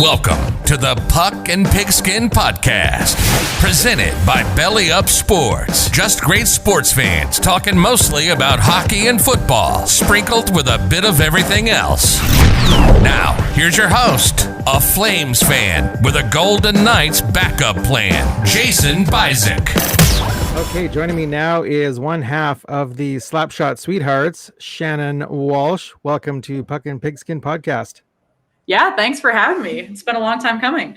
Welcome to the Puck and Pigskin Podcast, presented by Belly Up Sports. Just great sports fans talking mostly about hockey and football, sprinkled with a bit of everything else. Now, here's your host, a Flames fan with a Golden Knights backup plan, Jason Bizik. Okay, joining me now is one half of the Slapshot Sweethearts, Shannon Walsh. Welcome to Puck and Pigskin Podcast. Yeah, thanks for having me. It's been a long time coming.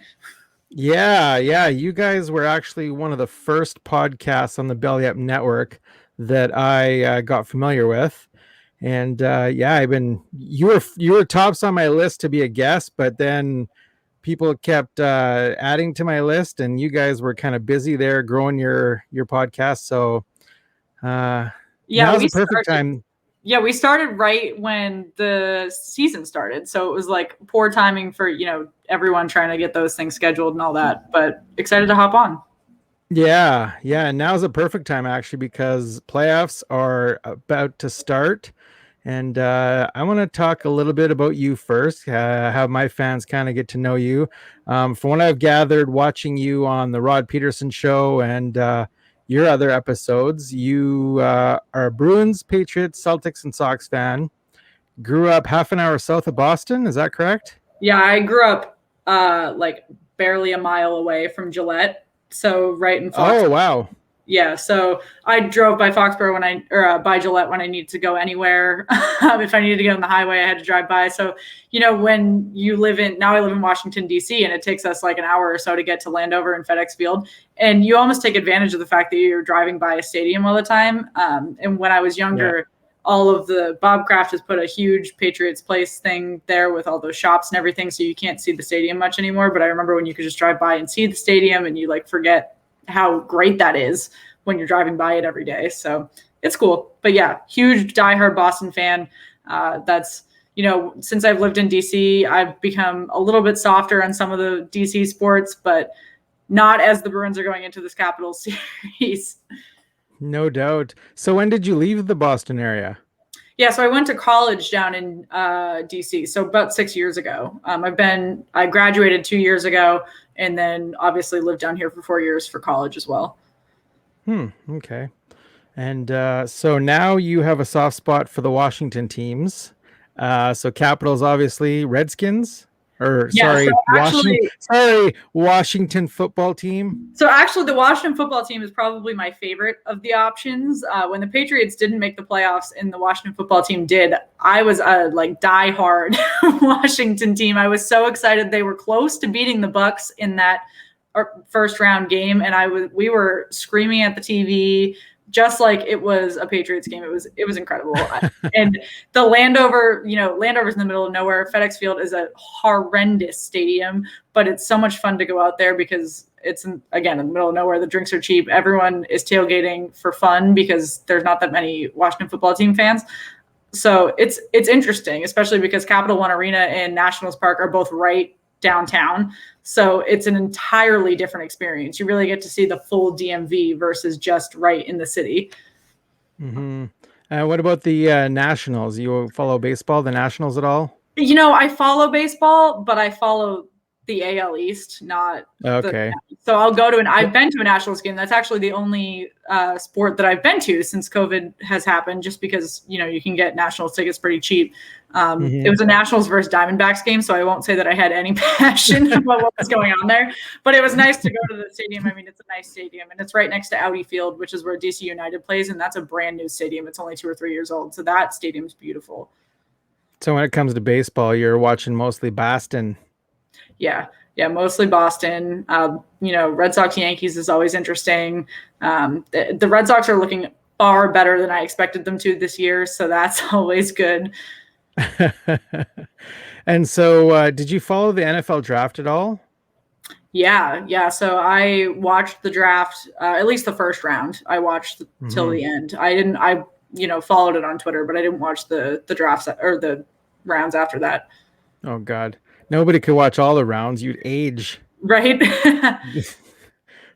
Yeah. You guys were actually one of the first podcasts on the Belly Up Network that I got familiar with. And you were tops on my list to be a guest, but then people kept adding to my list, and you guys were kind of busy there growing your podcast. So now's the perfect time. Yeah, we started right when the season started. So it was like poor timing for, everyone trying to get those things scheduled and all that, but excited to hop on. Yeah. And now's a perfect time actually, because playoffs are about to start. And I want to talk a little bit about you first, have my fans kind of get to know you. From what I've gathered watching you on the Rod Peterson show and your other episodes, you are a Bruins, Patriots, Celtics, and Sox fan. Grew up half an hour south of Boston. Is that correct? Yeah, I grew up like barely a mile away from Gillette. So right in Foxborough. Oh, wow. Yeah, so I drove by Foxborough by Gillette when I needed to go anywhere. If I needed to get on the highway, I had to drive by. So, when you now I live in Washington, D.C., and it takes us like an hour or so to get to Landover and FedEx Field. And you almost take advantage of the fact that you're driving by a stadium all the time. And when I was younger, all of Bob Kraft has put a huge Patriots Place thing there with all those shops and everything. So you can't see the stadium much anymore. But I remember when you could just drive by and see the stadium, and you forget how great that is when you're driving by it every day. So it's cool. But yeah, huge diehard Boston fan. That's, since I've lived in DC, I've become a little bit softer on some of the DC sports, but not as the Bruins are going into this Capitals series. No doubt. So when did you leave the Boston area? Yeah, so I went to college down in DC, so about 6 years ago. I graduated 2 years ago, and then obviously lived down here for 4 years for college as well. Okay. And so now you have a soft spot for the Washington teams. So Capitals, obviously, Redskins. Washington football team. So actually, the Washington football team is probably my favorite of the options. When the Patriots didn't make the playoffs and the Washington football team did, I was a diehard Washington team. I was so excited. They were close to beating the Bucks in that first round game, and we were screaming at the TV just like it was a Patriots game. It was incredible. And the Landover's in the middle of nowhere. FedEx Field is a horrendous stadium, but it's so much fun to go out there because it's, again, in the middle of nowhere. The drinks are cheap. Everyone is tailgating for fun because there's not that many Washington football team fans. So it's interesting, especially because Capital One Arena and Nationals Park are both right downtown. So it's an entirely different experience. You really get to see the full DMV versus just right in the city. Mm-hmm. What about the Nationals? You follow baseball, the Nationals at all? I follow baseball, but I follow the AL East, not okay. So I've been to a Nationals game. That's actually the only sport that I've been to since COVID has happened, just because, you can get Nationals tickets pretty cheap. It was a Nationals versus Diamondbacks game, so I won't say that I had any passion about what was going on there, but it was nice to go to the stadium. I mean, it's a nice stadium, and it's right next to Audi Field, which is where DC United plays, and that's a brand new stadium. It's only 2 or 3 years old, so that stadium's beautiful. So when it comes to baseball, you're watching mostly Boston. Yeah, mostly Boston. Red Sox Yankees is always interesting. The Red Sox are looking far better than I expected them to this year, so that's always good. And so did you follow the NFL draft at all? Yeah. So I watched the draft, at least the first round. I watched till the end. I followed it on Twitter, but I didn't watch the drafts or the rounds after that. Oh God. Nobody could watch all the rounds. You'd age. Right.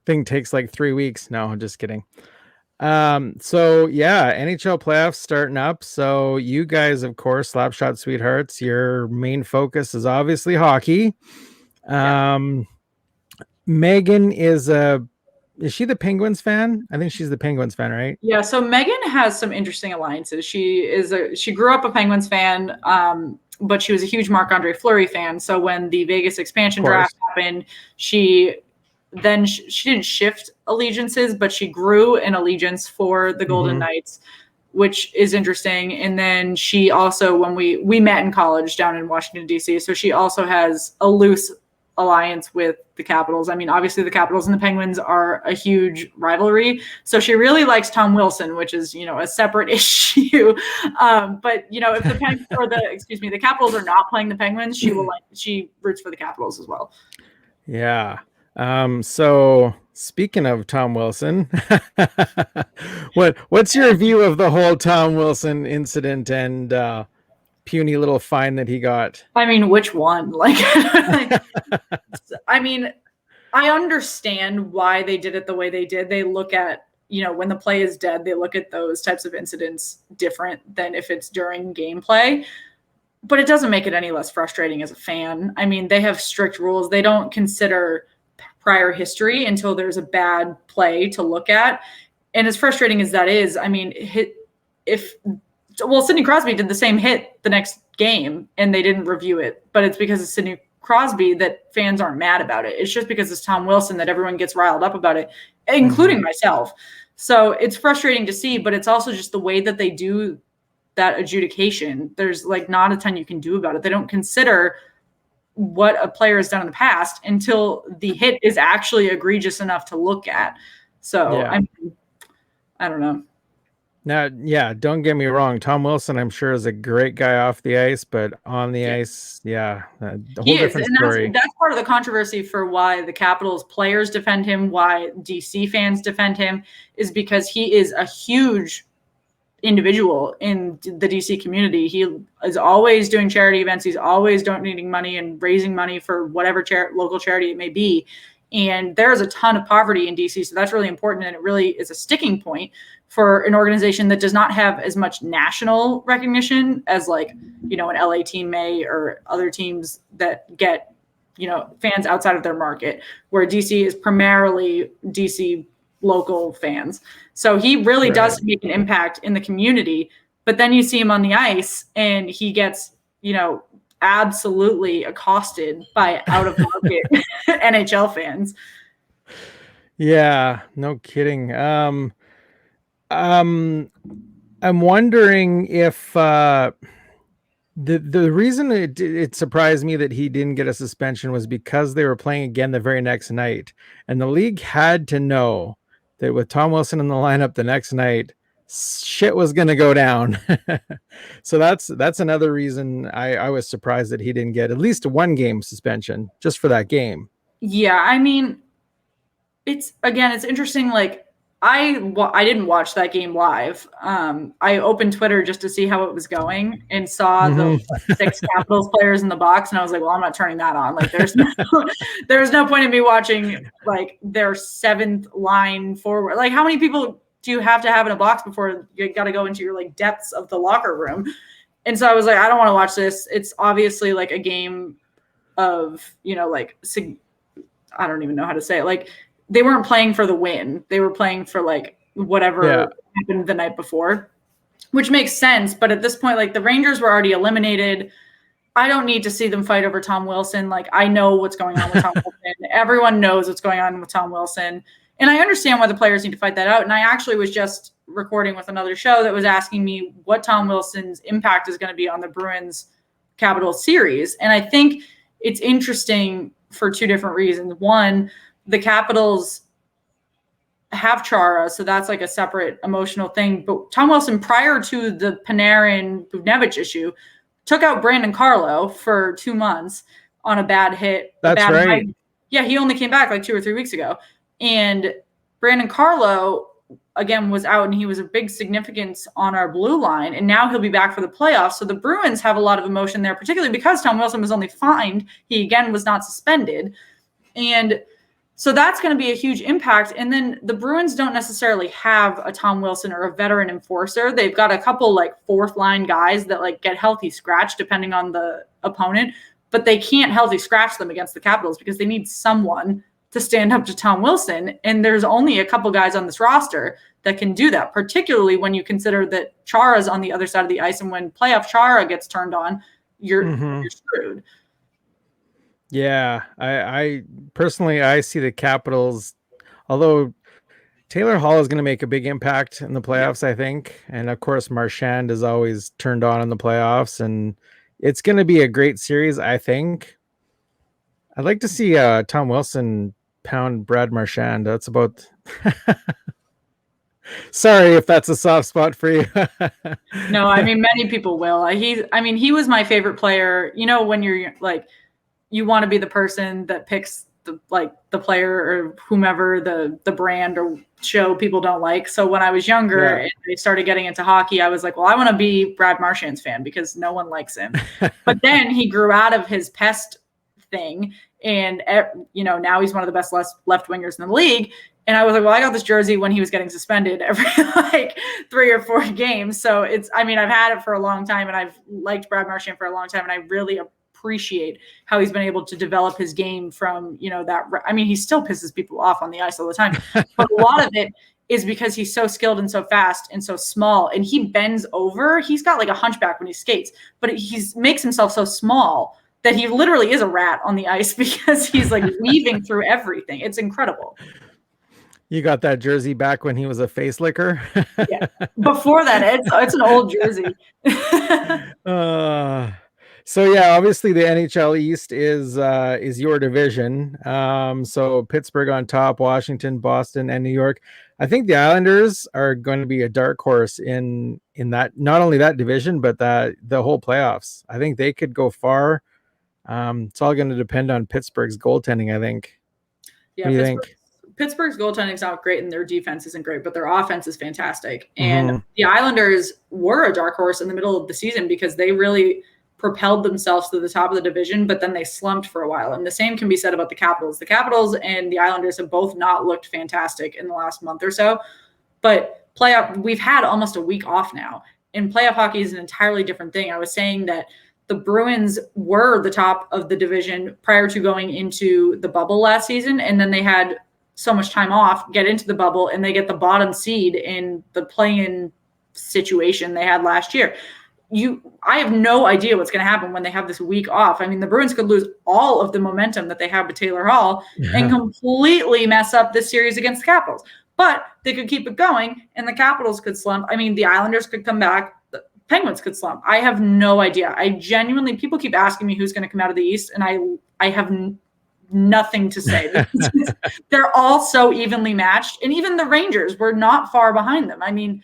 Thing takes like 3 weeks. No, I'm just kidding. So yeah, NHL playoffs starting up. So you guys, of course, Slapshot Sweethearts, your main focus is obviously hockey. Megan is she the Penguins fan? I think she's the Penguins fan, right? Yeah. So Megan has some interesting alliances. She grew up a Penguins fan, but she was a huge Marc-Andre Fleury fan. So when the Vegas expansion draft happened, she didn't shift allegiances, but she grew an allegiance for the Golden Knights, which is interesting. And then she also, when we met in college down in Washington, D.C., so she also has a loose alliance with the Capitals. I mean, obviously the Capitals and the Penguins are a huge rivalry. So she really likes Tom Wilson, which is, a separate issue. But if the Capitals are not playing the Penguins, she roots for the Capitals as well. Yeah. So speaking of Tom Wilson, what's your view of the whole Tom Wilson incident and puny little fine that he got? I mean, which one? I mean, I understand why they did it the way they did. They look at, when the play is dead, they look at those types of incidents different than if it's during gameplay. But it doesn't make it any less frustrating as a fan. I mean, they have strict rules. They don't consider prior history until there's a bad play to look at. And as frustrating as that is, I mean, Sidney Crosby did the same hit the next game and they didn't review it, but it's because of Sidney Crosby that fans aren't mad about it. It's just because it's Tom Wilson that everyone gets riled up about it, including myself. So it's frustrating to see, but it's also just the way that they do that adjudication. There's not a ton you can do about it. They don't consider what a player has done in the past until the hit is actually egregious enough to look at. So I don't know. Now, don't get me wrong. Tom Wilson, I'm sure, is a great guy off the ice, but on the ice, a whole different story. That's part of the controversy for why the Capitals players defend him, why DC fans defend him, is because he is a huge individual in the DC community. He is always doing charity events. He's always donating money and raising money for whatever local charity it may be. And there is a ton of poverty in DC. So that's really important. And it really is a sticking point for an organization that does not have as much national recognition as an LA team may, or other teams that get, fans outside of their market, where DC is primarily DC local fans. So he really does make an impact in the community, but then you see him on the ice and he gets, absolutely accosted by out of market NHL fans. Yeah, no kidding. I'm wondering if the reason it surprised me that he didn't get a suspension was because they were playing again the very next night, and the league had to know that with Tom Wilson in the lineup the next night, shit was going to go down. So that's another reason I was surprised that he didn't get at least a 1-game suspension just for that game. Yeah, I mean, it's interesting. I didn't watch that game live. I opened Twitter just to see how it was going and saw the 6 Capitals players in the box, and I was like, well, I'm not turning that on. There's no point in me watching their 7th line forward. How many people do you have to have in a box before you got to go into your depths of the locker room? And so I was like, I don't want to watch this. It's obviously a game of, I don't even know how to say it. They weren't playing for the win. They were playing for whatever happened the night before, which makes sense. But at this point, the Rangers were already eliminated. I don't need to see them fight over Tom Wilson. I know what's going on with Tom Wilson. Everyone knows what's going on with Tom Wilson. And I understand why the players need to fight that out. And I actually was just recording with another show that was asking me what Tom Wilson's impact is going to be on the Bruins Capitals series. And I think it's interesting for 2 different reasons. One, the Capitals have Chara, so that's a separate emotional thing. But Tom Wilson, prior to the Panarin-Buchnevich issue, took out Brandon Carlo for 2 months on a bad hit. That's right. Night. Yeah, he only came back 2 or 3 weeks ago. And Brandon Carlo, again, was out, and he was a big significance on our blue line. And now he'll be back for the playoffs. So the Bruins have a lot of emotion there, particularly because Tom Wilson was only fined. He, again, was not suspended. And so that's going to be a huge impact. And then the Bruins don't necessarily have a Tom Wilson or a veteran enforcer. They've got a couple 4th line guys that get healthy scratch depending on the opponent. but they can't healthy scratch them against the Capitals because they need someone to stand up to Tom Wilson. And there's only a couple guys on this roster that can do that, particularly when you consider that Chara's on the other side of the ice. And when playoff Chara gets turned on, you're screwed. Yeah. I personally, I see the Capitals, although Taylor Hall is going to make a big impact in the playoffs, I think. And of course, Marchand is always turned on in the playoffs, and it's going to be a great series, I think. I'd like to see Tom Wilson pound Brad Marchand. That's about. Sorry if that's a soft spot for you. No, I mean, many people will. He was my favorite player. You know, when you're like, you want to be the person that picks the player or whomever, the brand or show people don't like. So when I was younger and I started getting into hockey, I was like, well, I want to be Brad Marchand's fan because no one likes him. But then he grew out of his pest thing, and now he's one of the best left wingers in the league. And I was like, well, I got this jersey when he was getting suspended every 3 or 4 games. So I've had it for a long time, and I've liked Brad Marchand for a long time, and I really appreciate how he's been able to develop his game from, he still pisses people off on the ice all the time, but a lot of it is because he's so skilled and so fast and so small, and he bends over. He's got like a hunchback when he skates, but he makes himself so small that he literally is a rat on the ice because he's like weaving through everything. It's incredible. You got that jersey back when he was a face licker? Yeah. Before that, it's an old jersey. So yeah, obviously the NHL East is your division. So Pittsburgh on top, Washington, Boston, and New York. I think the Islanders are going to be a dark horse in that, not only that division, but the whole playoffs. I think they could go far. It's all going to depend on Pittsburgh's goaltending, I think. Yeah, what do you think? Pittsburgh's goaltending is not great and their defense isn't great, but their offense is fantastic. And the Islanders were a dark horse in the middle of the season because they really propelled themselves to the top of the division, but then they slumped for a while. And the same can be said about the Capitals. The Capitals and the Islanders have both not looked fantastic in the last month or so, but we've had almost a week off now, and playoff hockey is an entirely different thing. I was saying that the Bruins were the top of the division prior to going into the bubble last season, and then they had so much time off, get into the bubble, and they get the bottom seed in the play-in situation they had last year. I have no idea what's going to happen when they have this week off. I mean, the Bruins could lose all of the momentum that they have with Taylor Hall and completely mess up this series against the Capitals. But they could keep it going, and the Capitals could slump. I mean, the Islanders could come back. The Penguins could slump. I have no idea. People keep asking me who's going to come out of the East, and I have nothing to say. They're all so evenly matched, and even the Rangers were not far behind them. I mean,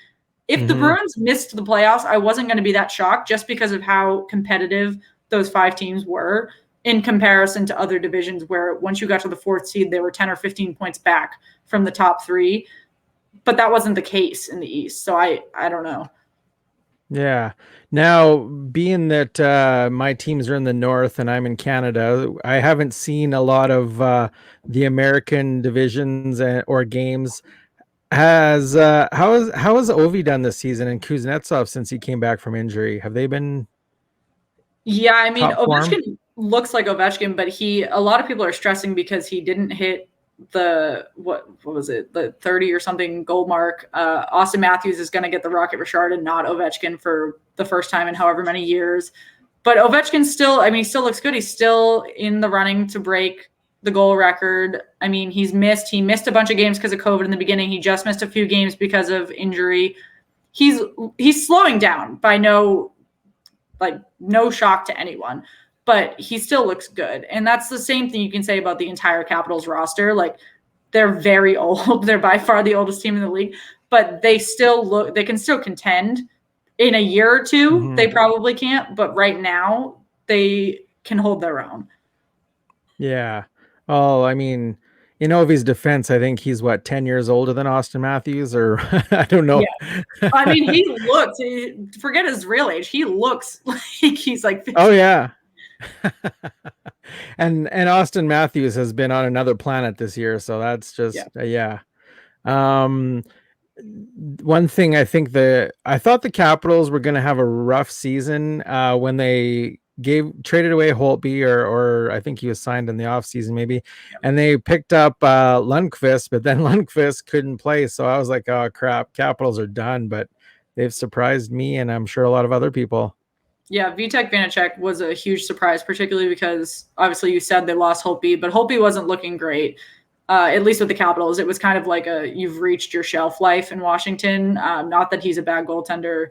if the Bruins missed the playoffs, I wasn't going to be that shocked just because of how competitive those 5 teams were in comparison to other divisions where once you got to the 4th seed, they were 10 or 15 points back from the top 3. But that wasn't the case in the East. So I don't know. Yeah. Now, being that my teams are in the North and I'm in Canada, I haven't seen a lot of the American divisions or games. How has Ovi done this season and Kuznetsov since he came back from injury? Have they been? Yeah, I mean, Ovechkin looks like Ovechkin, but a lot of people are stressing because he didn't hit the what was it, the 30 or something goal mark. Austin Matthews is going to get the Rocket Richard and not Ovechkin for the first time in however many years. But Ovechkin still looks good. He's still in the running to break the goal record. I mean, he missed a bunch of games because of COVID in the beginning. He just missed a few games because of injury. He's slowing down by no shock to anyone, but he still looks good. And that's the same thing you can say about the entire Capitals roster. Like, they're very old. They're by far the oldest team in the league, but they can still contend. In a year or two, they probably can't, but right now they can hold their own. Yeah. Oh, I mean, in Ovi's defense, I think he's 10 years older than Austin Matthews, or I don't know. Yeah. I mean, forget his real age. He looks like he's like 50. Oh yeah. and Austin Matthews has been on another planet this year, so that's just yeah. One thing I thought the Capitals were going to have a rough season when they traded away Holtby, or I think he was signed in the offseason maybe, and they picked up Lundqvist, but then Lundqvist couldn't play. So I was like, oh crap, Capitals are done. But they've surprised me, and I'm sure a lot of other people. Yeah, Vitek Vanacek was a huge surprise, particularly because obviously you said they lost Holtby, but Holtby wasn't looking great. At least with the Capitals, it was kind of like you've reached your shelf life in Washington. Not that he's a bad goaltender.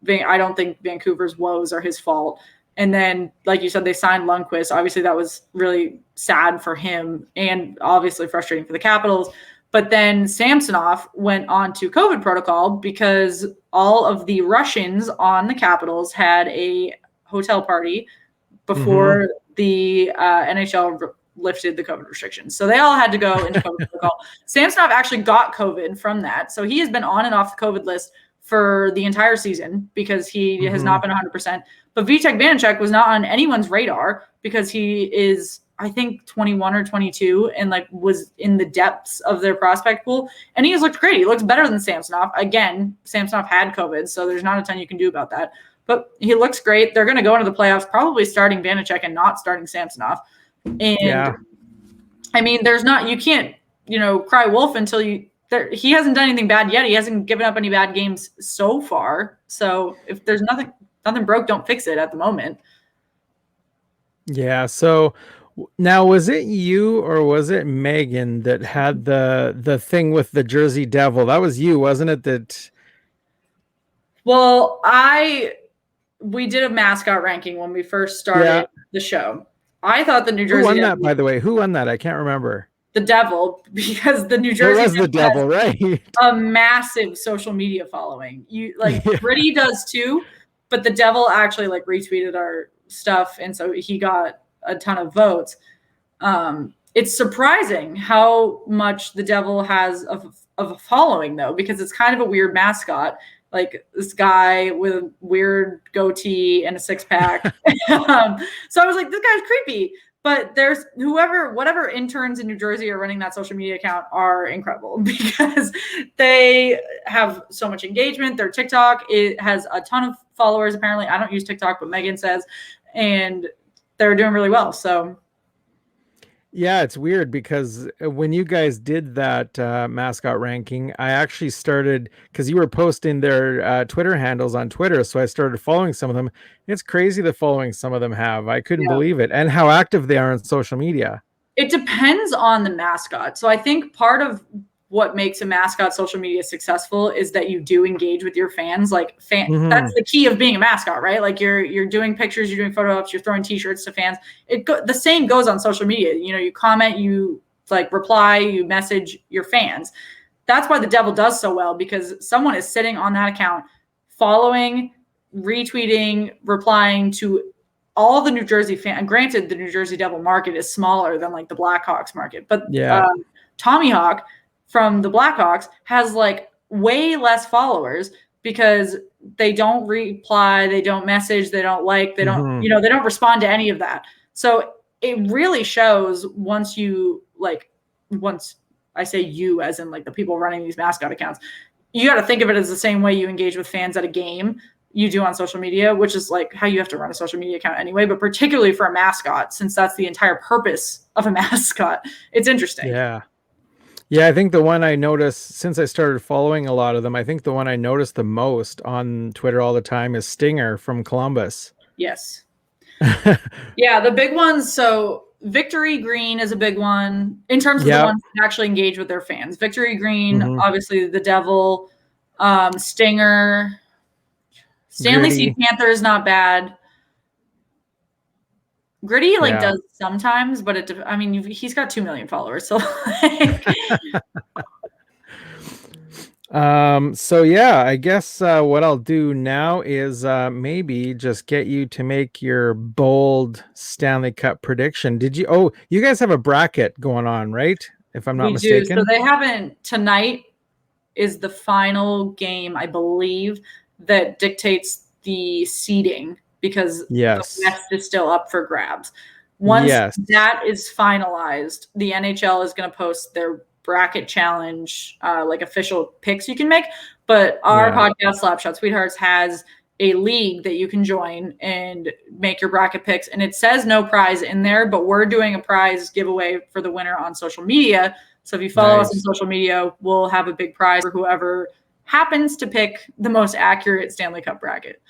I don't think Vancouver's woes are his fault. And then, like you said, they signed Lundqvist. Obviously, that was really sad for him and obviously frustrating for the Capitals. But then Samsonov went on to COVID protocol because all of the Russians on the Capitals had a hotel party before the NHL lifted the COVID restrictions. So they all had to go into COVID protocol. Samsonov actually got COVID from that. So he has been on and off the COVID list for the entire season because he has not been 100%. But Vitek Vanacek was not on anyone's radar because he is, I think, 21 or 22 and like was in the depths of their prospect pool. And he has looked great. He looks better than Samsonov. Again, Samsonov had COVID, so there's not a ton you can do about that. But he looks great. They're going to go into the playoffs probably starting Vanacek and not starting Samsonov. And I mean, you can't, cry wolf until he hasn't done anything bad yet. He hasn't given up any bad games so far. So if there's nothing broke, don't fix it at the moment. Yeah. So now, was it you or was it Megan that had the thing with the Jersey Devil? That was you, wasn't it? Well, we did a mascot ranking when we first started the show. I thought the New Jersey. Who won that, by the way? Who won that? I can't remember. The Devil, because the New Jersey. It was the Devil, right? A massive social media following. Gritty does too, but the Devil actually retweeted our stuff, and so he got a ton of votes. It's surprising how much the Devil has of a following, though, because it's kind of a weird mascot. Like this guy with a weird goatee and a six-pack. So I was like, this guy's creepy. But there's whatever interns in New Jersey are running that social media account are incredible because they have so much engagement. Their TikTok, it has a ton of followers. Apparently, I don't use TikTok, but Megan says, and they're doing really well. So. Yeah, it's weird because when you guys did that mascot ranking, I actually started because you were posting their Twitter handles on Twitter. So I started following some of them. It's crazy the following some of them have. I couldn't believe it. And how active they are on social media. It depends on the mascot. So I think part of what makes a mascot social media successful is that you do engage with your fans. That's the key of being a mascot, right? Like you're doing pictures, you're doing photo ops, you're throwing t-shirts to fans. The same goes on social media. You comment, you reply, you message your fans. That's why the Devil does so well, because someone is sitting on that account, following, retweeting, replying to all the New Jersey fans. And granted, the New Jersey Devil market is smaller than the Blackhawks market, but Tommy Hawk from the Blackhawks has way less followers because they don't reply, they don't message, they don't they don't, they don't respond to any of that. So it really shows once I say you as in the people running these mascot accounts, you got to think of it as the same way you engage with fans at a game you do on social media, which is how you have to run a social media account anyway, but particularly for a mascot, since that's the entire purpose of a mascot. It's interesting. Yeah, I think the one I noticed since I started following a lot of them, I think the one I noticed the most on Twitter all the time is Stinger from Columbus. Yes. Yeah, the big ones. So Victory Green is a big one in terms of the ones that actually engage with their fans. Victory Green, obviously the Devil, Stinger, Stanley Sea Panther is not bad. Gritty does sometimes, but he's got 2 million followers. So so yeah, I guess what I'll do now is maybe just get you to make your bold Stanley Cup prediction. You guys have a bracket going on, right? If I'm not mistaken. So they haven't. Tonight is the final game, I believe, that dictates the seeding, because the West is still up for grabs. Once that is finalized, the NHL is going to post their bracket challenge, official picks you can make. But our podcast, Slapshot Sweethearts, has a league that you can join and make your bracket picks. And it says no prize in there, but we're doing a prize giveaway for the winner on social media. So if you follow us on social media, we'll have a big prize for whoever happens to pick the most accurate Stanley Cup bracket.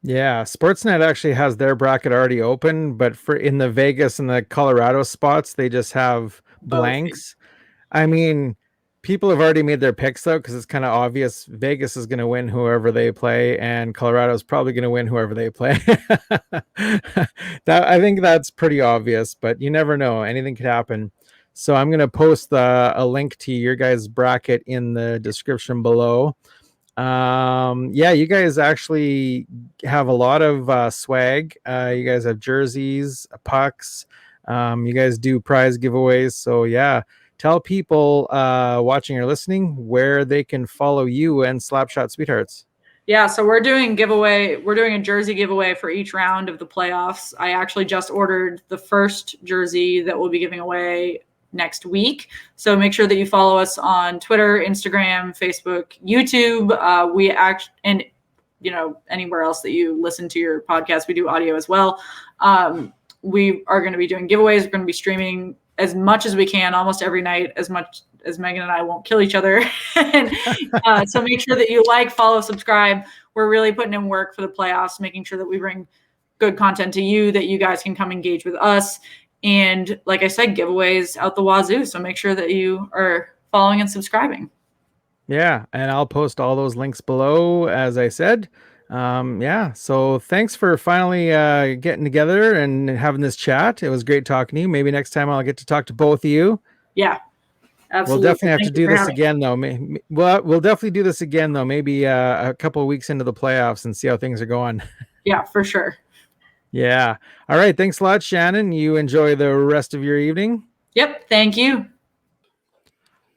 Yeah, Sportsnet actually has their bracket already open, but for in the Vegas and the Colorado spots, they just have blanks. I mean, people have already made their picks though, because it's kind of obvious Vegas is going to win whoever they play, and Colorado is probably going to win whoever they play. I think that's pretty obvious, but you never know. Anything could happen. So I'm going to post a link to your guys' bracket in the description below. Yeah, you guys actually have a lot of swag. You guys have jerseys, pucks. You guys do prize giveaways. So yeah, tell people watching or listening where they can follow you and Slapshot Sweethearts. Yeah, so we're doing a jersey giveaway for each round of the playoffs. I actually just ordered the first jersey that we'll be giving away next week. So make sure that you follow us on Twitter, Instagram, Facebook, YouTube. And anywhere else that you listen to your podcast, we do audio as well. We are going to be doing giveaways. We're going to be streaming as much as we can, almost every night, as much as Megan and I won't kill each other. And, so make sure that you follow, subscribe. We're really putting in work for the playoffs, making sure that we bring good content to you, that you guys can come engage with us. And like I said, giveaways out the wazoo. So make sure that you are following and subscribing. Yeah, and I'll post all those links below, as I said. Yeah, so thanks for finally getting together and having this chat. It was great talking to you. Maybe next time I'll get to talk to both of you. Yeah, absolutely. We'll definitely have to do this again, though. We'll definitely do this again, though. Maybe a couple of weeks into the playoffs and see how things are going. Yeah, for sure. Yeah. All right. Thanks a lot, Shannon. You enjoy the rest of your evening. Yep. Thank you.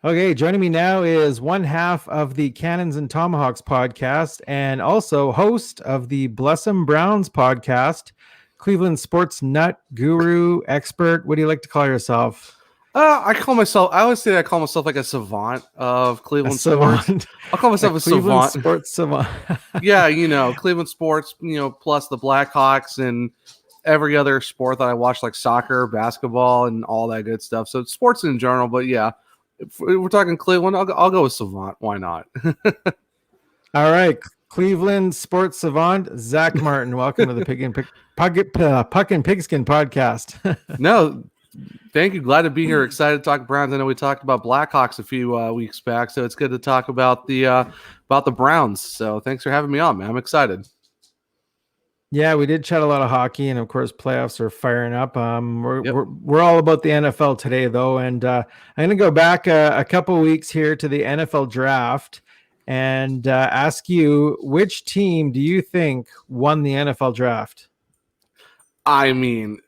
Okay. Joining me now is one half of the Cannons and Tomahawks podcast and also host of the Blessum Browns podcast, Cleveland sports nut guru expert. What do you like to call yourself? I always say I call myself like a savant of Cleveland sports. I'll call myself a Cleveland savant. Sports savant. Yeah, Cleveland sports, plus the Blackhawks and every other sport that I watch, like soccer, basketball, and all that good stuff. So sports in general, but yeah, if we're talking Cleveland, I'll go with savant. Why not? All right, Cleveland sports savant Zach Martin. Welcome to the Puck and Pigskin podcast. No. Thank you. Glad to be here. Excited to talk Browns. I know we talked about Blackhawks a few weeks back, so it's good to talk about the Browns. So thanks for having me on, man. I'm excited. Yeah, we did chat a lot of hockey, and of course, playoffs are firing up. We're all about the NFL today, though, and I'm going to go back a couple weeks here to the NFL draft and ask you, which team do you think won the NFL draft? I mean,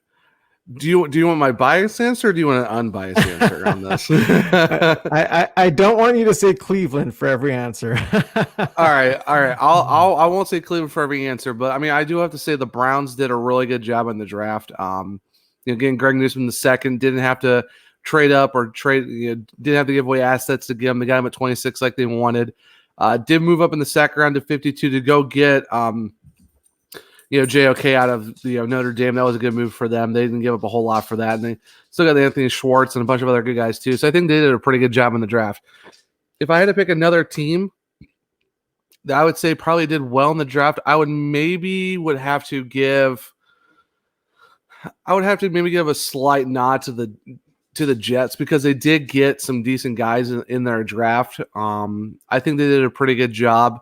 do you want my biased answer, or do you want an unbiased answer on this? I don't want you to say Cleveland for every answer. All right. I won't say Cleveland for every answer, but I mean, I do have to say the Browns did a really good job in the draft. Getting Greg Newsome the second, didn't have to trade up or didn't have to give away assets to get him. They got him at 26 like they wanted. Did move up in the second round to 52 to go get JOK out of Notre Dame. That was a good move for them. They didn't give up a whole lot for that, and they still got Anthony Schwartz and a bunch of other good guys too. So I think they did a pretty good job in the draft. If I had to pick another team that I would say probably did well in the draft, I would have to give a slight nod to the Jets, because they did get some decent guys in their draft. I think they did a pretty good job.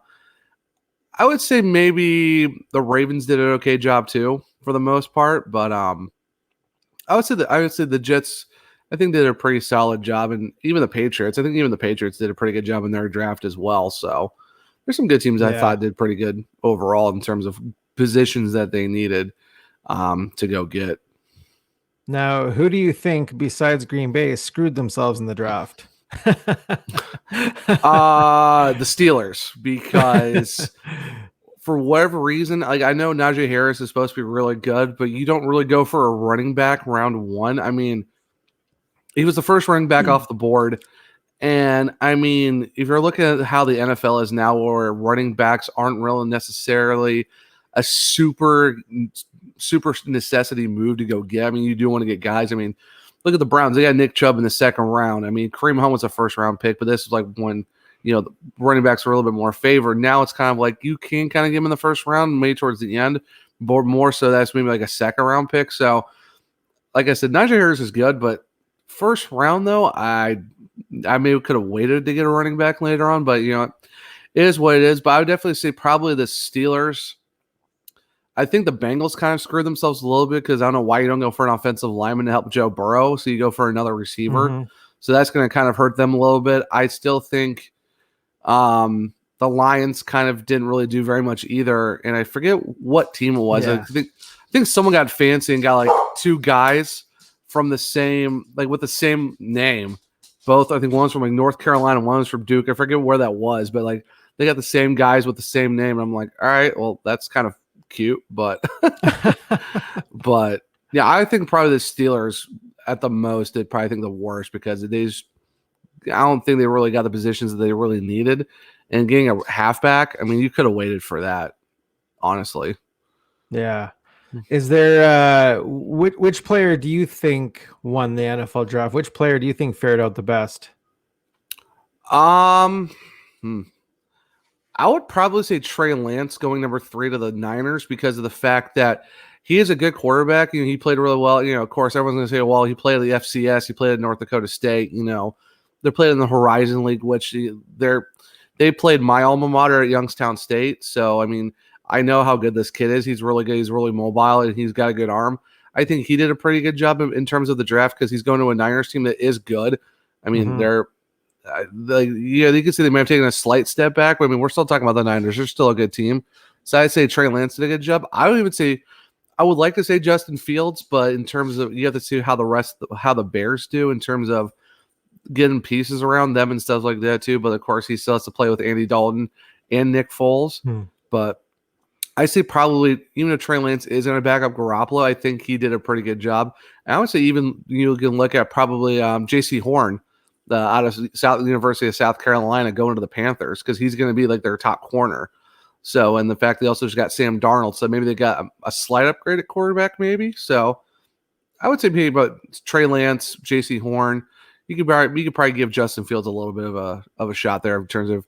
I would say maybe the Ravens did an okay job too, for the most part, but I would say the Jets, I think, did a pretty solid job, and even the Patriots. I think even the Patriots did a pretty good job in their draft as well. So there's some good teams I thought did pretty good overall in terms of positions that they needed to go get. Now, who do you think besides Green Bay screwed themselves in the draft? The Steelers, because for whatever reason, like, I know Najee Harris is supposed to be really good, but you don't really go for a running back round one. I mean, he was the first running back off the board, And I mean, if you're looking at how the NFL is now, where running backs aren't really necessarily a super necessity move to go get. I mean, you do want to get guys. I mean, look at the Browns. They got Nick Chubb in the second round. I mean, Kareem Hunt was a first round pick, but this is like when, the running backs were a little bit more favored. Now it's kind of like you can kind of give them in the first round, maybe towards the end, but more so that's maybe like a second round pick. So, like I said, Najee Harris is good, but first round though, I maybe could have waited to get a running back later on, but it is what it is. But I would definitely say probably the Steelers. I think the Bengals kind of screwed themselves a little bit because I don't know why you don't go for an offensive lineman to help Joe Burrow, so you go for another receiver. Mm-hmm. So that's going to kind of hurt them a little bit. I still think the Lions kind of didn't really do very much either, and I forget what team it was. Yeah. I think someone got fancy and got like two guys from the same, like with the same name. Both, I think one's from like North Carolina, one was from Duke. I forget where that was, but like they got the same guys with the same name. And I'm like, all right, well, that's kind of cute, but but yeah, I think probably the Steelers at the most did probably think the worst because I don't think they really got the positions that they really needed. And getting a halfback, I mean, you could have waited for that, honestly. Yeah. Is there which player do you think won the NFL draft? Which player do you think fared out the best? I would probably say Trey Lance going number 3 to the Niners because of the fact that he is a good quarterback. He played really well. Of course, everyone's going to say, well, he played at the FCS. He played at North Dakota State. They're playing in the Horizon League, which they played my alma mater at Youngstown State. So, I mean, I know how good this kid is. He's really good. He's really mobile, and he's got a good arm. I think he did a pretty good job in terms of the draft because he's going to a Niners team that is good. I mean, they're you can say they might have taken a slight step back, but I mean, we're still talking about the Niners. They're still a good team. So I'd say Trey Lance did a good job. I would like to say Justin Fields, but in terms of you have to see how the Bears do in terms of getting pieces around them and stuff like that too. But of course, he still has to play with Andy Dalton and Nick Foles. But I say probably even if Trey Lance is going to back up Garoppolo, I think he did a pretty good job. And I would say even you can look at probably J.C. Horn. Out of University of South Carolina going to the Panthers because he's going to be like their top corner. So, and the fact they also just got Sam Darnold, so maybe they got a slight upgrade at quarterback, maybe. So, I would say maybe about Trey Lance, J.C. Horn. You could probably give Justin Fields a little bit of a shot there in terms of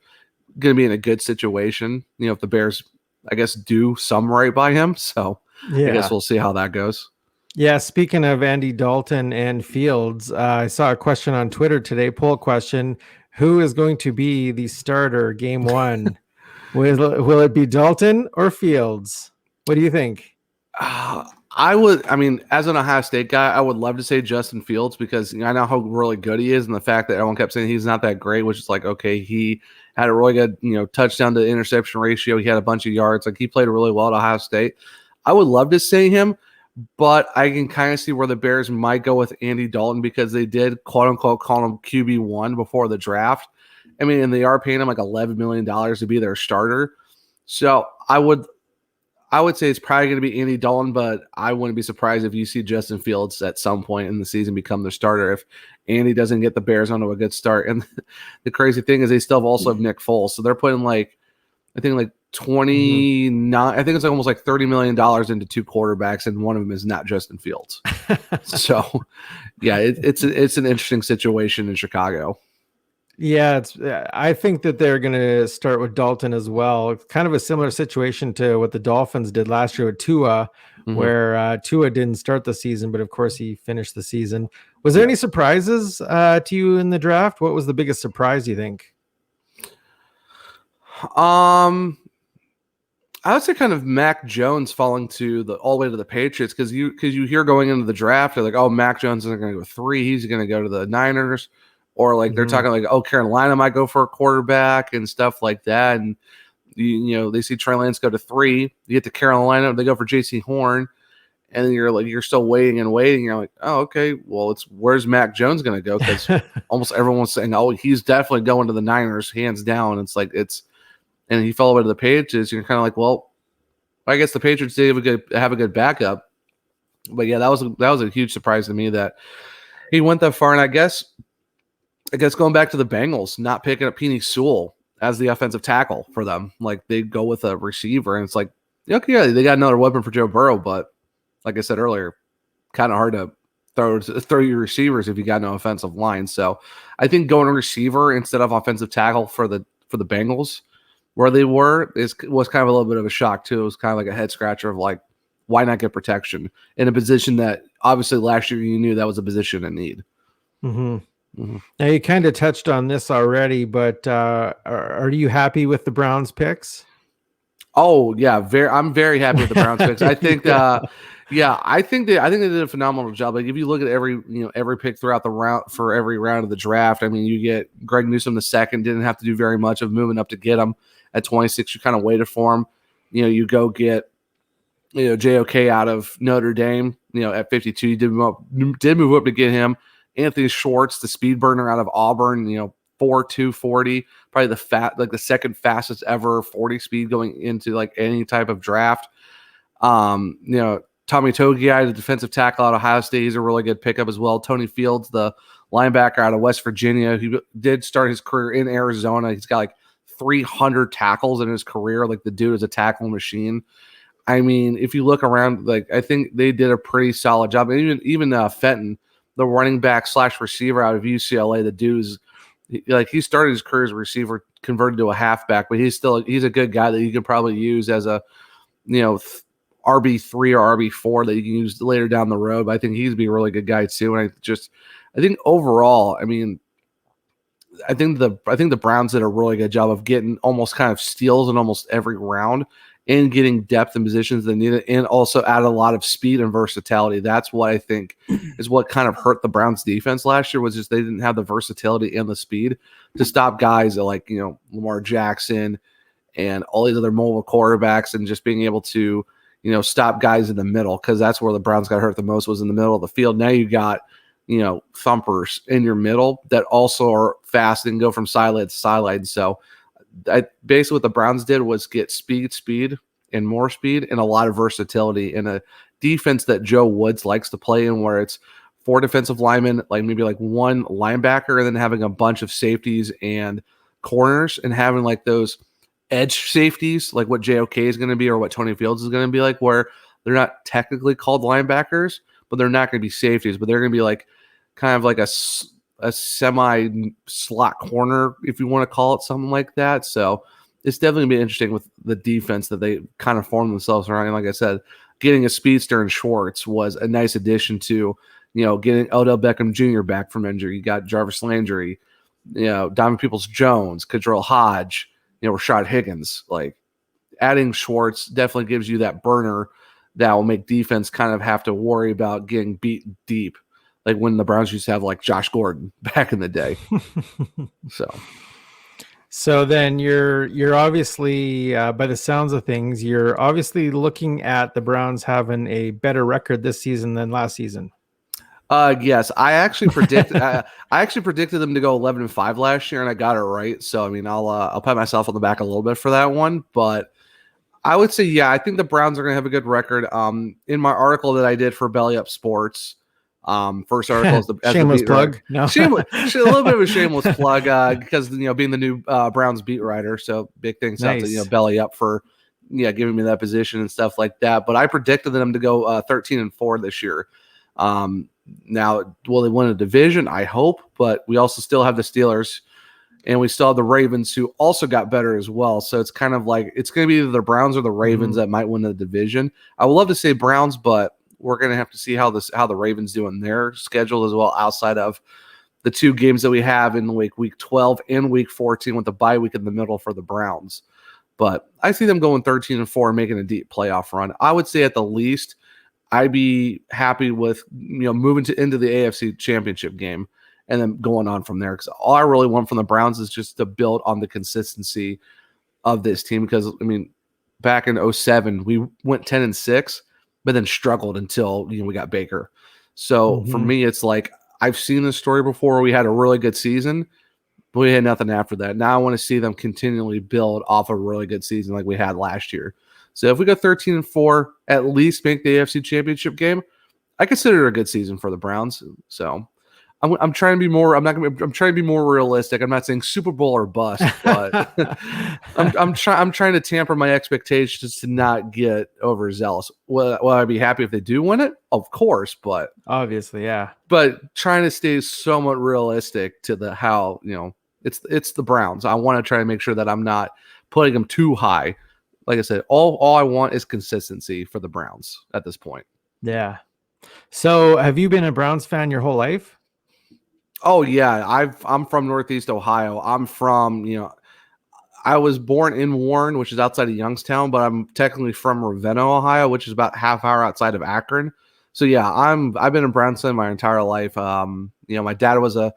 going to be in a good situation. If the Bears, I guess, do some right by him. So, yeah. I guess we'll see how that goes. Yeah, speaking of Andy Dalton and Fields, I saw a question on Twitter today, poll question, who is going to be the starter game 1? Will it be Dalton or Fields? What do you think? As an Ohio State guy, I would love to say Justin Fields because I know how really good he is and the fact that everyone kept saying he's not that great, which is like, okay, he had a really good, touchdown to interception ratio. He had a bunch of yards. Like he played really well at Ohio State. I would love to say him. But I can kind of see where the Bears might go with Andy Dalton because they did, quote unquote, call him QB1 before the draft. I mean, and they are paying him like $11 million to be their starter. So I would say it's probably going to be Andy Dalton, but I wouldn't be surprised if you see Justin Fields at some point in the season become the starter if Andy doesn't get the Bears onto a good start. And the crazy thing is they still also have Nick Foles. So they're putting I think 29. I think it's almost like $30 million into 2 quarterbacks, and one of them is not Justin Fields. So, yeah, it's an interesting situation in Chicago. Yeah, I think that they're going to start with Dalton as well. It's kind of a similar situation to what the Dolphins did last year with Tua, where Tua didn't start the season, but of course he finished the season. Was there any surprises to you in the draft? What was the biggest surprise you think? I would say kind of Mac Jones falling all the way to the Patriots because you hear going into the draft, they're like, oh, Mac Jones isn't going to go 3, he's going to go to the Niners, or like they're talking like, oh, Carolina might go for a quarterback and stuff like that, and they see Trey Lance go to 3, you get to Carolina, they go for J.C. Horn, and then you're still waiting and waiting. You're like, oh, okay, well, where's Mac Jones going to go? Because almost everyone's saying, oh, he's definitely going to the Niners, hands down. And he fell over to the Patriots. You're kind of like, well, I guess the Patriots did have a good backup. But yeah, that was a huge surprise to me that he went that far. And I guess I guess going back to the Bengals, not picking up Penei Sewell as the offensive tackle for them. Like they go with a receiver, and it's like, okay, yeah, they got another weapon for Joe Burrow, but like I said earlier, kind of hard to throw your receivers if you got no offensive line. So I think going to receiver instead of offensive tackle for the Bengals where they was kind of a little bit of a shock too. It was kind of like a head scratcher of like, why not get protection in a position that obviously last year you knew that was a position in need. Mm-hmm. Mm-hmm. Now you kind of touched on this already, but are you happy with the Browns picks? Oh yeah, I'm very happy with the Browns picks. I think, I think they did a phenomenal job. Like if you look at every pick throughout the round for every round of the draft, I mean, you get Greg Newsome the second, didn't have to do very much of moving up to get him at 26. You kind of waited for him. You go get JOK out of Notre Dame. At 52, you did move up to get him. Anthony Schwartz, the speed burner out of Auburn. 4.2 40, probably the second fastest ever 40 speed going into like any type of draft. Tommy Togiai, the defensive tackle out of Ohio State, he's a really good pickup as well. Tony Fields, the linebacker out of West Virginia, he did start his career in Arizona. He's got like 300 tackles in his career. Like the dude is a tackle machine. I mean, if you look around, like I think they did a pretty solid job. Even Fenton, the running back / receiver out of UCLA, the dude's he started his career as a receiver, converted to a halfback, but he's a good guy that you could probably use as a RB3 or RB4 that you can use later down the road. But I think he'd be a really good guy too. And I think overall, I mean, I think the Browns did a really good job of getting almost kind of steals in almost every round and getting depth in positions they needed, and also added a lot of speed and versatility. That's what I think is what kind of hurt the Browns defense last year, was just they didn't have the versatility and the speed to stop guys like, Lamar Jackson and all these other mobile quarterbacks, and just being able to, stop guys in the middle, because that's where the Browns got hurt the most, was in the middle of the field. Now you got, thumpers in your middle that also are fast and go from sideline to sideline. So basically what the Browns did was get speed, and more speed, and a lot of versatility in a defense that Joe Woods likes to play in, where it's 4 defensive linemen, like maybe like 1 linebacker, and then having a bunch of safeties and corners, and having like those edge safeties, like what JOK is going to be or what Tony Fields is going to be like, where they're not technically called linebackers, but they're not going to be safeties, but they're going to be like kind of like a semi slot corner, if you want to call it something like that. So it's definitely going to be interesting with the defense that they kind of formed themselves around. And like I said, getting a speedster in Schwartz was a nice addition to, getting Odell Beckham Jr. back from injury. You got Jarvis Landry, Donovan Peoples-Jones, Kadril Hodge, Rashad Higgins. Like adding Schwartz definitely gives you that burner that will make defense kind of have to worry about getting beat deep, like when the Browns used to have like Josh Gordon back in the day. So then you're obviously, by the sounds of things, you're obviously looking at the Browns having a better record this season than last season. Yes, I actually predicted them to go 11-5 last year, and I got it right. So I mean, I'll pat myself on the back a little bit for that one, but I would say, yeah, I think the Browns are going to have a good record. In my article that I did for Belly Up Sports, first article is the shameless plug. No, a little bit of a shameless plug, because being the new Browns beat writer, so big things out to Belly Up for giving me that position and stuff like that. But I predicted them to go 13-4 this year. Now, will they win a division? I hope, but we also still have the Steelers, and we still have the Ravens, who also got better as well. So it's kind of like it's going to be either the Browns or the Ravens that might win the division. I would love to say Browns, but we're going to have to see how the Ravens do in their schedule as well, outside of the 2 games that we have in week 12 and week 14 with the bye week in the middle for the Browns. But I see them going 13-4 and making a deep playoff run. I would say at the least I'd be happy with moving into the AFC Championship game and then going on from there, because all I really want from the Browns is just to build on the consistency of this team. Because I mean, back in 2007 we went 10-6, but then struggled until we got Baker. So for me, it's like I've seen this story before. We had a really good season, but we had nothing after that. Now I want to see them continually build off a really good season like we had last year. So if we go 13-4, at least make the AFC Championship game, I consider it a good season for the Browns. So I'm trying to be more. I'm trying to be more realistic. I'm not saying Super Bowl or bust, but I'm trying to tamper my expectations to not get overzealous. Will I be happy if they do win it? Of course, but Obviously, yeah. But trying to stay somewhat realistic to the how it's the Browns. I want to try to make sure that I'm not putting them too high. Like I said, all I want is consistency for the Browns at this point. Yeah. So, have you been a Browns fan your whole life? Oh yeah, I'm from Northeast Ohio. I'm from, I was born in Warren, which is outside of Youngstown, but I'm technically from Ravenna, Ohio, which is about half hour outside of Akron. So yeah, I've been a Browns fan my entire life. My dad was a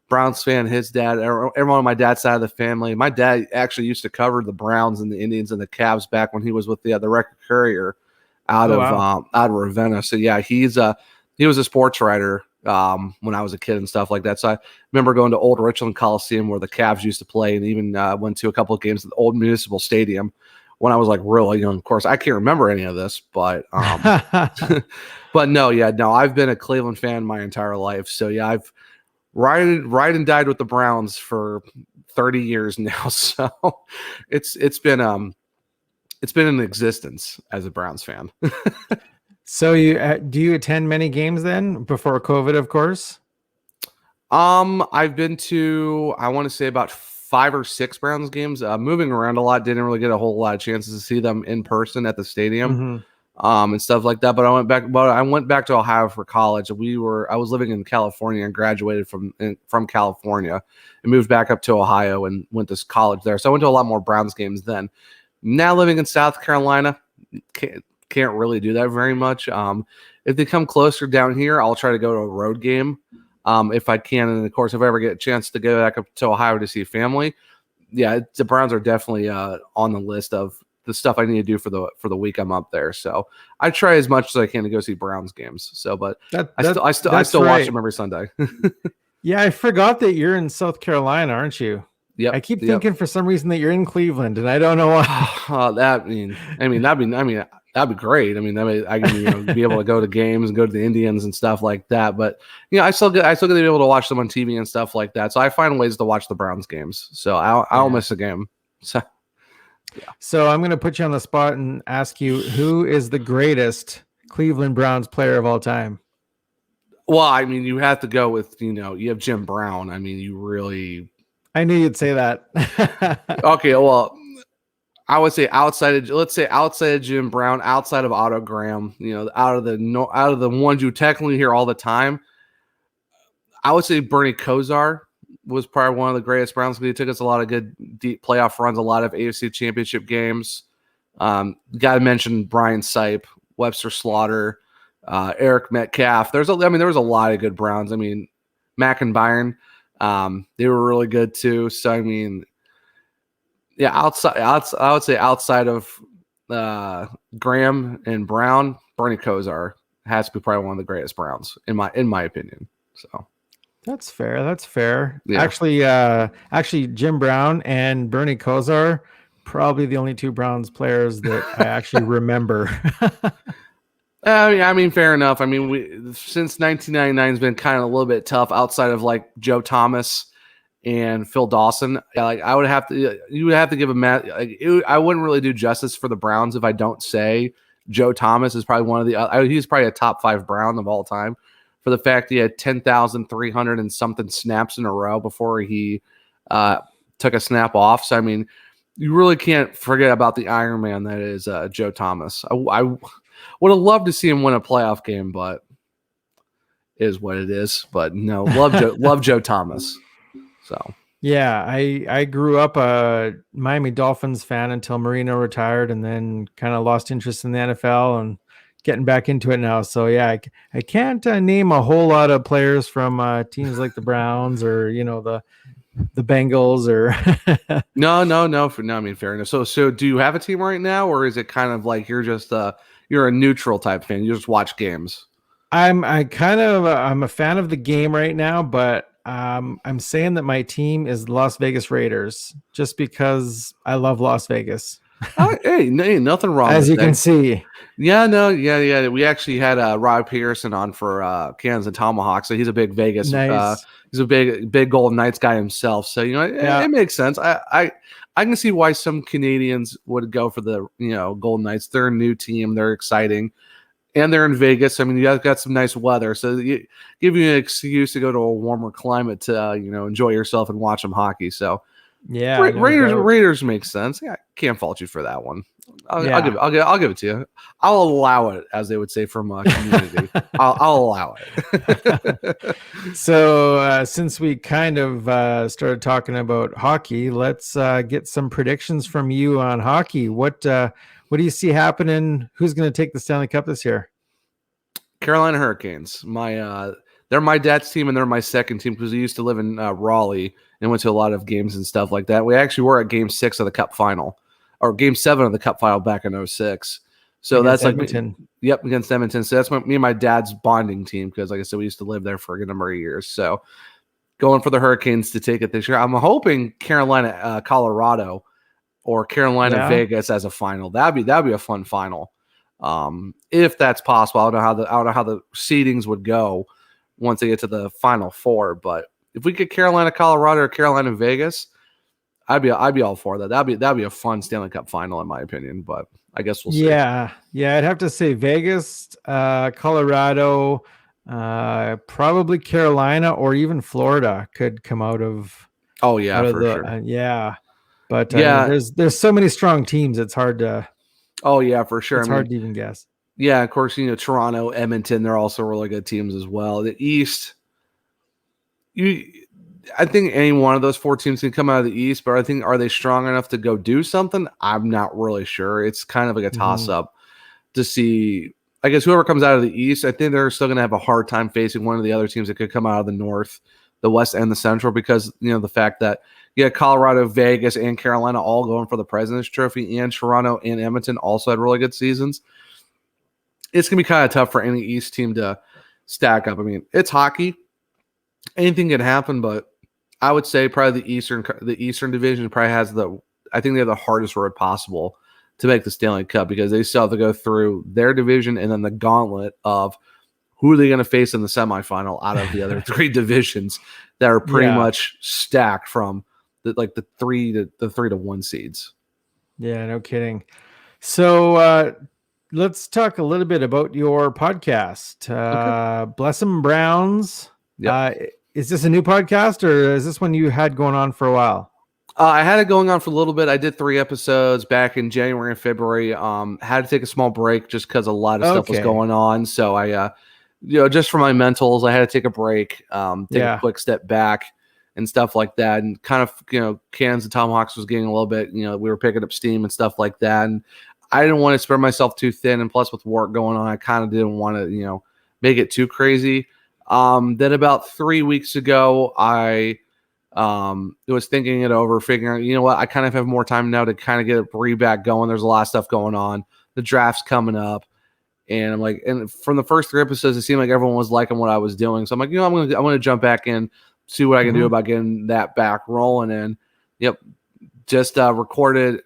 Browns fan. His dad, everyone on my dad's side of the family. My dad actually used to cover the Browns and the Indians and the Cavs back when he was with the Record Courier out of Ravenna. So yeah, he was a sports writer when I was a kid and stuff like that. So I remember going to Old Richland Coliseum where the Cavs used to play, and even went to a couple of games at the old Municipal Stadium when I was like really young. Of course, I can't remember any of this, but but no, I've been a Cleveland fan my entire life. So yeah, I've ride and died with the Browns for 30 years now. So it's been in existence as a Browns fan. So do you attend many games then before COVID, of course? I've been to, I want to say about 5 or 6 Browns games, moving around a lot. Didn't really get a whole lot of chances to see them in person at the stadium, and stuff like that. But I went back to Ohio for college. I was living in California and graduated from California and moved back up to Ohio and went to college there. So I went to a lot more Browns games then. Now living in South Carolina, can't really do that very much. If they come closer down here, I'll try to go to a road game if I can. And of course, if I ever get a chance to go back up to Ohio to see family, yeah, the Browns are definitely on the list of the stuff I need to do for the week I'm up there. So I try as much as I can to go see Browns games. So, but I still watch them every Sunday. Yeah, I forgot that you're in South Carolina, aren't you? Yeah, I keep thinking for some reason that you're in Cleveland, and I don't know why. That'd be great. I mean, I can be able to go to games and go to the Indians and stuff like that. But I still get to be able to watch them on TV and stuff like that. So I find ways to watch the Browns games. So I'll miss a game. So yeah. So I'm going to put you on the spot and ask you, who is the greatest Cleveland Browns player of all time? Well, I mean, you have to go with you have Jim Brown. I mean, you really. I knew you'd say that. Okay, well, I would say outside of Jim Brown, outside of Otto Graham, out of the ones you technically hear all the time, I would say Bernie Kosar was probably one of the greatest Browns. He took us a lot of good deep playoff runs, a lot of AFC Championship games. Got to mention Brian Sipe, Webster Slaughter, Eric Metcalf. There was a lot of good Browns. I mean, Mack and Byron. They were really good too. So I mean, yeah, I would say outside of Graham and Brown, Bernie Kosar has to be probably one of the greatest Browns in my opinion. So that's fair. That's fair. Yeah. Actually, Jim Brown and Bernie Kosar, probably the only 2 Browns players that I actually remember. I mean, fair enough. I mean, since 1999 has been kind of a little bit tough outside of like Joe Thomas and Phil Dawson. Like you would have to give I wouldn't really do justice for the Browns if I don't say Joe Thomas is probably one of he's probably a top 5 Brown of all time for the fact he had 10,300 and something snaps in a row before he took a snap off. So I mean, you really can't forget about the Iron Man that is Joe Thomas. I would have loved to see him win a playoff game, but it is what it is. But no, love Joe Thomas. So yeah, I grew up a Miami Dolphins fan until Marino retired, and then kind of lost interest in the NFL and getting back into it now. So yeah, I can't name a whole lot of players from teams like the Browns or the Bengals or no. I mean, fair enough. So do you have a team right now, or is it kind of like you're just you're a neutral type fan? You just watch games. I'm a fan of the game right now, but I'm saying that my team is Las Vegas Raiders just because I love Las Vegas. Hey, nothing wrong As with you that. can see. Yeah. We actually had Rob Pearson on for Kansas Tomahawk, so he's a big Vegas. Nice. He's a big Golden Knights guy himself. So it makes sense. I can see why some Canadians would go for the Golden Knights. They're a new team. They're exciting, and they're in Vegas. I mean, you guys got some nice weather, so give you an excuse to go to a warmer climate to enjoy yourself and watch some hockey. So. Yeah, Raiders make sense. Yeah, can't fault you for that one. I'll give it to you. I'll allow it, as they would say from community. I'll allow it. So since we kind of started talking about hockey, let's get some predictions from you on hockey. What do you see happening? Who's going to take the Stanley Cup this year? Carolina Hurricanes. They're my dad's team, and they're my second team because we used to live in Raleigh and went to a lot of games and stuff like that. We actually were at Game 6 of the Cup Final, or Game 7 of the Cup Final back in 2006. So Against that's Edmonton. Against Edmonton. So that's me and my dad's bonding team because, like I said, we used to live there for a good number of years. So going for the Hurricanes to take it this year. I'm hoping Carolina, Colorado, or Carolina, Vegas as a final. That'd be a fun final, if that's possible. I don't know how the seedings would go once they get to the Final Four, but if we get Carolina, Colorado, or Carolina, Vegas, I'd be all for that. That'd be a fun Stanley Cup final, in my opinion. But I guess we'll see. Yeah, I'd have to say Vegas, Colorado, probably Carolina, or even Florida could come out of. Oh yeah, for sure. But there's so many strong teams. It's hard to. Oh yeah, for sure. It's hard to even guess. Yeah, of course, Toronto, Edmonton, they're also really good teams as well. The East, I think any one of those four teams can come out of the East, but I think, are they strong enough to go do something? I'm not really sure. It's kind of like a toss-up to see. I guess whoever comes out of the East, I think they're still going to have a hard time facing one of the other teams that could come out of the North, the West, and the Central, because, the fact that Colorado, Vegas, and Carolina all going for the President's Trophy, and Toronto and Edmonton also had really good seasons. It's going to be kind of tough for any East team to stack up. I mean, it's hockey. Anything can happen, but I would say probably the Eastern Division probably has I think they have the hardest road possible to make the Stanley Cup, because they still have to go through their division and then the gauntlet of who are they going to face in the semifinal out of the other three divisions that are pretty much stacked from the 3 to 1 seeds. Yeah, no kidding. So, let's talk a little bit about your podcast, Okay. Bless 'em Browns. Yep. Is this a new podcast, or is this one you had going on for a while? I had it going on for a little bit. I did 3 episodes back in January and February. Had to take a small break just because a lot of stuff was going on. So I, just for my mentals, I had to take a break, take a quick step back and stuff like that. And kind of, Cans and Tomahawks was getting a little bit, we were picking up steam and stuff like that. And I didn't want to spread myself too thin, and plus with work going on, I kind of didn't want to, make it too crazy. Then about 3 weeks ago, I was thinking it over, figuring, what, I kind of have more time now to kind of get a back going. There's a lot of stuff going on. The draft's coming up, and I'm like, and from the first 3 episodes, it seemed like everyone was liking what I was doing. So I'm like, I'm gonna jump back in, see what I can do about getting that back rolling. And just recorded.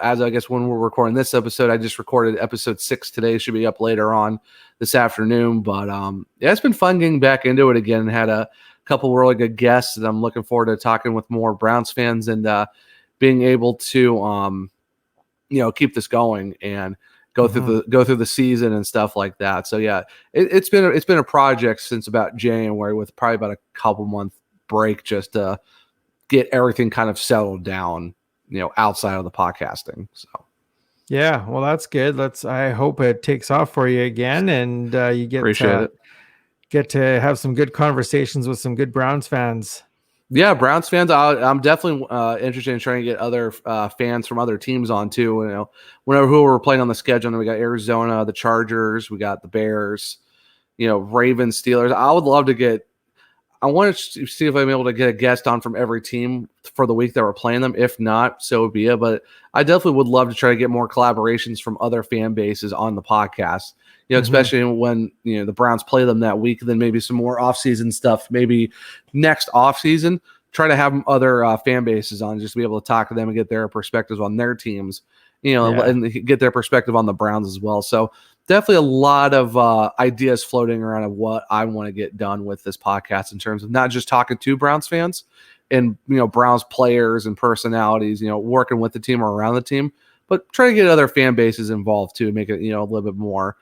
As I guess when we're recording this episode, I just recorded episode 6 today. Should be up later on this afternoon. But it's been fun getting back into it again. Had a couple really good guests, and I'm looking forward to talking with more Browns fans and being able to keep this going and go through the season and stuff like that. So it's been a project since about January, with probably about a couple month break just to get everything kind of settled down, outside of the podcasting. So, yeah, well, that's good. I hope it takes off for you again, and you get to have some good conversations with some good Browns fans. Yeah, Browns fans. I'm definitely interested in trying to get other fans from other teams on too. Whenever who we're playing on the schedule, and we got Arizona, the Chargers, we got the Bears, Ravens, Steelers. I want to see if I'm able to get a guest on from every team for the week that we're playing them. If not, so be it. But I definitely would love to try to get more collaborations from other fan bases on the podcast. Especially when the Browns play them that week. Then maybe some more off-season stuff. Maybe next off-season, try to have other fan bases on, just to be able to talk to them and get their perspectives on their teams and get their perspective on the Browns as well. So definitely a lot of ideas floating around of what I want to get done with this podcast in terms of not just talking to Browns fans and, Browns players and personalities, working with the team or around the team, but try to get other fan bases involved too, make it, a little bit more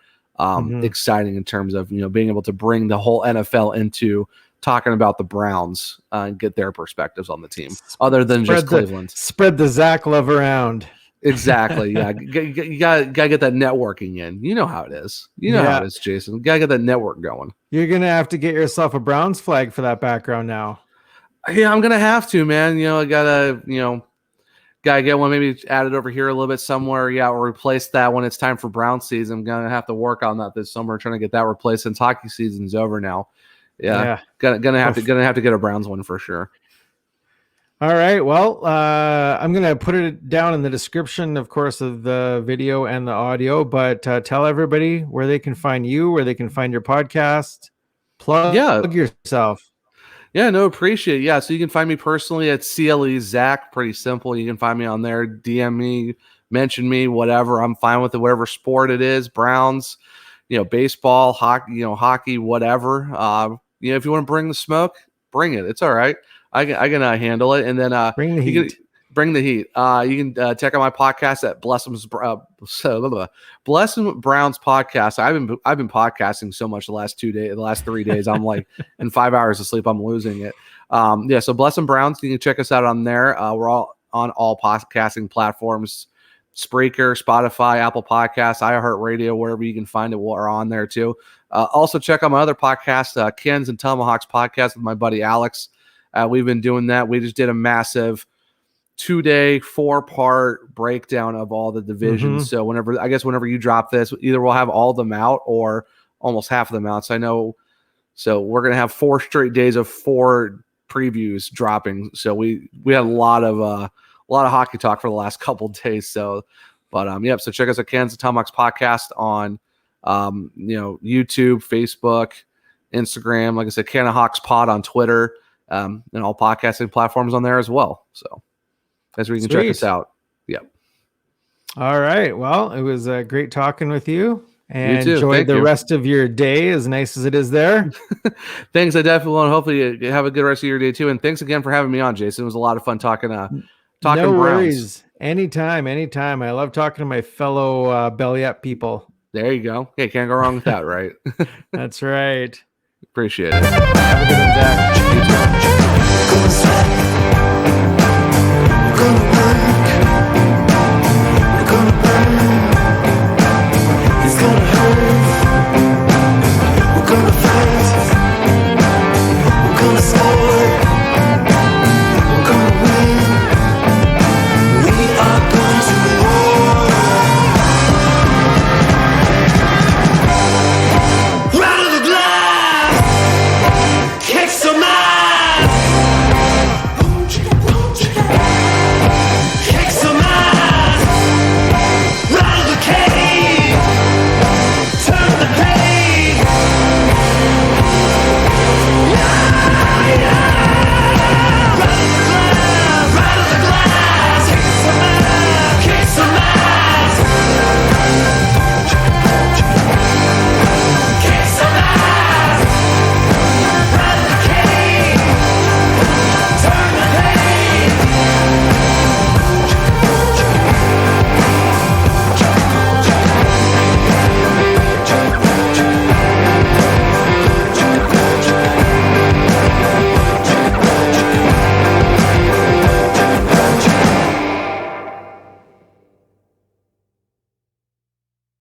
exciting in terms of, being able to bring the whole NFL into talking about the Browns and get their perspectives on the team other than just Cleveland. Spread the Zach love around. Exactly. Yeah. You gotta get that networking in. You know how it is. How it is, Jason. You gotta get that network going. You're going to have to get yourself a Browns flag for that background now. Yeah, I'm going to have to, man. I gotta get one, maybe add it over here a little bit somewhere. Yeah. Or replace that when it's time for Brown season. I'm going to have to work on that this summer, trying to get that replaced since hockey season's over now. Yeah. Gonna have to get a Browns one for sure. All right. Well, I'm going to put it down in the description, of course, of the video and the audio, but tell everybody where they can find you, where they can find your podcast. Plug yourself. Yeah, no, appreciate it. Yeah, so you can find me personally at CLE Zach. Pretty simple. You can find me on there. DM me, mention me, whatever. I'm fine with it, whatever sport it is. Browns, baseball, hockey, whatever. If you want to bring the smoke, bring it. It's all right. I can handle it. And then bring the heat. Bring the heat. You can check out my podcast at Blessum Browns podcast. I've been podcasting so much the last 3 days. I'm like in 5 hours of sleep, I'm losing it. So Blessum Browns. You can check us out on there. We're all on all podcasting platforms: Spreaker, Spotify, Apple Podcasts, iHeartRadio, wherever you can find it. We're on there too. Also check out my other podcast, Cans and Tomahawks podcast with my buddy Alex. We've been doing that. We just did a massive 2-day, 4-part breakdown of all the divisions. So whenever you drop this, either we'll have all of them out or almost half of them out. So we're going to have 4 straight days of 4 previews dropping. So we had a lot of hockey talk for the last couple of days. So, but so check us out, Cans and Tomahawks podcast on YouTube, Facebook, Instagram. Like I said, Can of Hawks Pod on Twitter. And all podcasting platforms on there as well. So that's where you can check us out. Yep. All right. Well, it was great talking with you. And you enjoy the rest of your day, as nice as it is there. Thanks. I definitely want to hopefully you have a good rest of your day too. And thanks again for having me on, Jason. It was a lot of fun talking no Browns. Worries. Anytime. I love talking to my fellow belly up people. There you go. Okay, can't go wrong with that, right? That's right. Appreciate it. Have a good one, Zach.